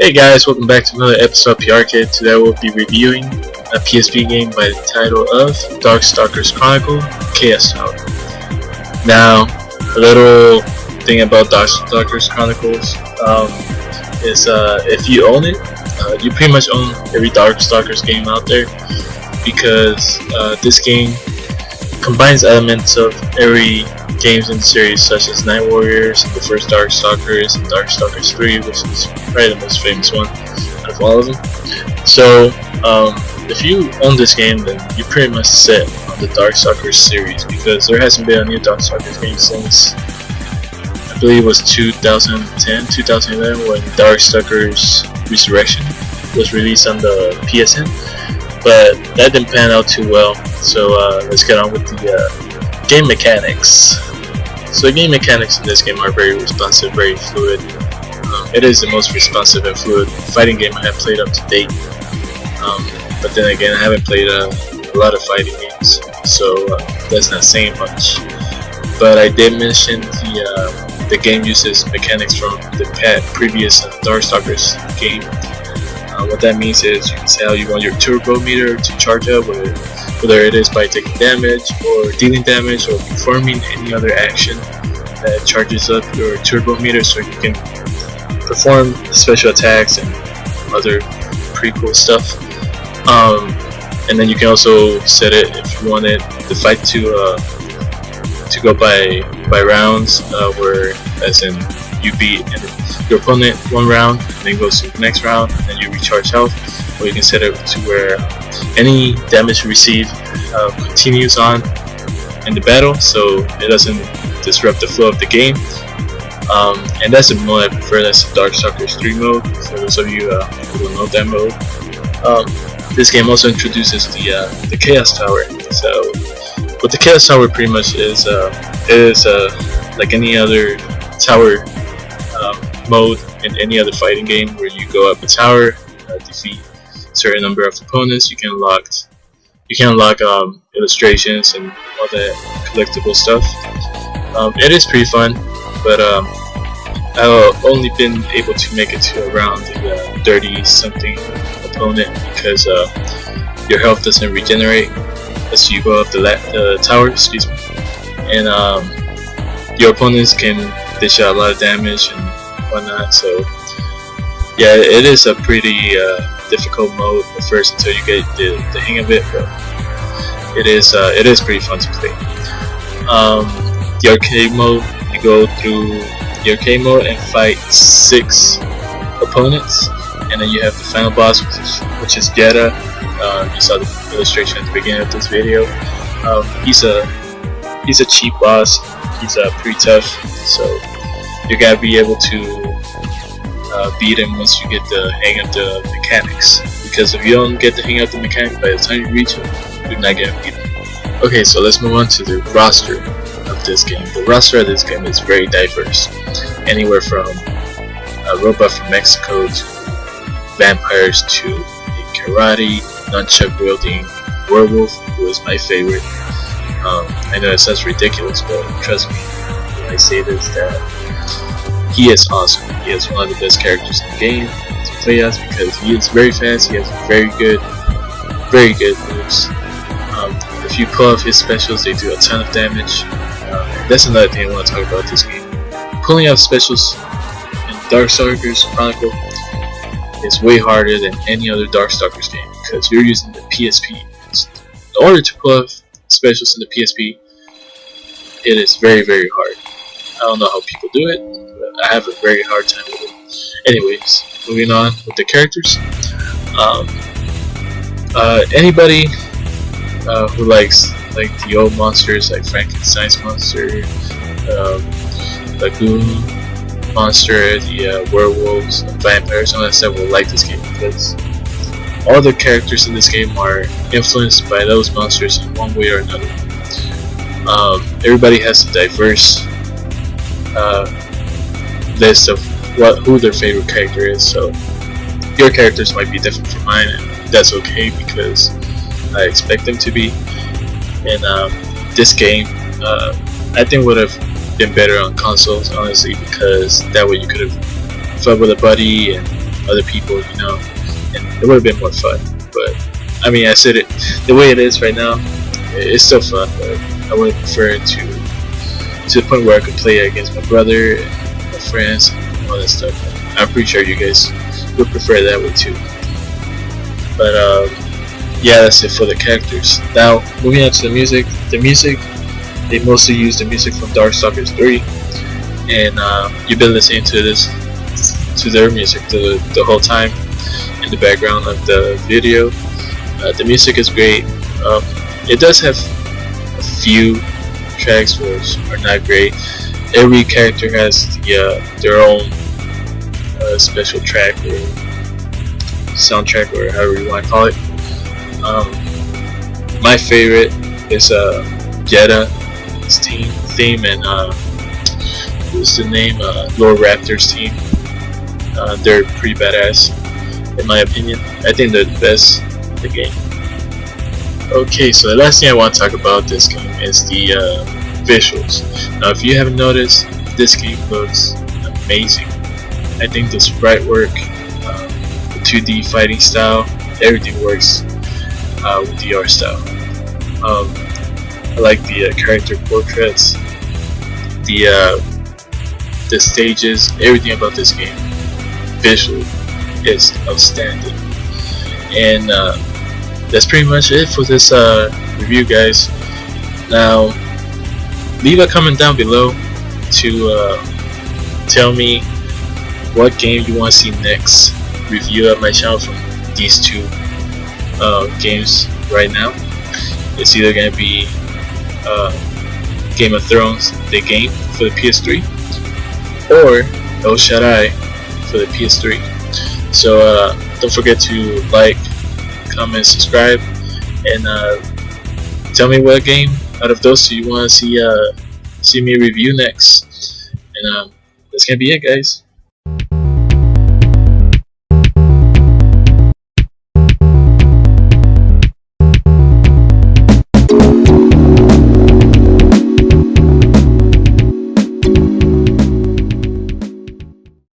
Hey guys, welcome back to another episode of the Arcade. Today we'll be reviewing a PSP game by the title of Darkstalkers Chronicle, Chaos Tower. Now, a little thing about Darkstalkers Chronicles is if you own it, you pretty much own every Darkstalkers game out there, because this game combines elements of every games in the series, such as Night Warriors, the first Darkstalkers, and Darkstalkers 3, which is probably the most famous one out of all of them. So, if you own this game, then you're pretty much set on the Darkstalkers series, because there hasn't been a new Darkstalkers game since, I believe it was 2010, 2011, when Darkstalkers Resurrection was released on the PSN, but that didn't pan out too well. So let's get on with the game mechanics. So the game mechanics in this game are very responsive, very fluid. It is the most responsive and fluid fighting game I have played up to date. But then again, I haven't played a lot of fighting games, so that's not saying much. But I did mention the game uses mechanics from the previous Darkstalkers game. What that means is you can tell you want your turbo meter to charge up, whether it is by taking damage or dealing damage or performing any other action that charges up your turbo meter so you can perform special attacks and other pretty cool stuff. And then you can also set it if you wanted the fight to go by rounds, where as in you beat your opponent one round and then goes to the next round and then you recharge health, or you can set it to where any damage you receive continues on in the battle, so it doesn't disrupt the flow of the game. And that's the mode I prefer. That's the Darkstalkers 3 mode, for those of you who don't know that mode. This game also introduces the Chaos Tower. So what the Chaos Tower pretty much is like any other tower mode in any other fighting game, where you go up a tower, defeat a certain number of opponents. You can unlock illustrations and all that collectible stuff. It is pretty fun, but I've only been able to make it to around the 30 something opponent, because your health doesn't regenerate as you go up the tower, excuse me, and your opponents can dish out a lot of damage and whatnot. So yeah, it is a pretty difficult mode at first until you get the hang of it, but it is pretty fun to play. The arcade mode, you go through the arcade mode and fight 6 opponents, and then you have the final boss, which is Jetta. You saw the illustration at the beginning of this video. He's a cheap boss. He's pretty tough, so you gotta be able to beat him once you get the hang of the mechanics, because if you don't get the hang of the mechanics by the time you reach him, you're not gonna beat him. Okay, so let's move on to the roster of this game. The roster of this game is very diverse, anywhere from a robot from Mexico to vampires to a karate, nunchuck wielding werewolf, who is my favorite. I know it sounds ridiculous, but trust me when I say this, that he is awesome. He is one of the best characters in the game to play as, because he is very fast. He has very good moves. If you pull off his specials, they do a ton of damage. That's another thing I want to talk about this game. Pulling off specials in Darkstalkers Chronicle is way harder than any other Darkstalkers game, because you're using the PSP. In order to pull off specials in the PSP, it is very, very hard. I don't know how people do it, but I have a very hard time with it. Anyways, moving on with the characters. Anybody who likes like the old monsters, like Frankenstein's monster, Lagoon, monster, the werewolves, vampires, and all that stuff will like this game because all the characters in this game are influenced by those monsters in one way or another. Everybody has a diverse list of who their favorite character is, so your characters might be different from mine, and that's okay because I expect them to be. And this game, I think would have been better on consoles, honestly, because that way you could have fun with a buddy and other people, you know, and it would have been more fun. But I mean, I said it the way it is right now, it's still fun, but I would prefer it to the point where I could play it against my brother and my friends and all that stuff. I'm pretty sure you guys would prefer that way too. But yeah, that's it for the characters. Now, moving on to the music. The music, they mostly use the music from Darkstalkers 3, and you've been listening to their music the whole time in the background of the video. The music is great. It does have a few tracks which are not great. Every character has their own special track or soundtrack, or however you want to call it. My favorite is Jetta's theme and what's the name? Lord Raptor's team. They're pretty badass, in my opinion. I think they're the best in the game. Okay, so the last thing I want to talk about this game is the visuals. Now, if you haven't noticed, this game looks amazing. I think the sprite work, the 2D fighting style, everything works with the art style. I like the character portraits, the stages, everything about this game visually is outstanding. And that's pretty much it for this review, guys. Now, leave a comment down below to tell me what game you want to see next review at my channel from these two games right now. It's either going to be Game of Thrones, the game for the PS3, or El Shaddai for the PS3. So don't forget to like, comment, subscribe, and tell me what game out of those two you want to see me review next. And that's gonna be it, guys.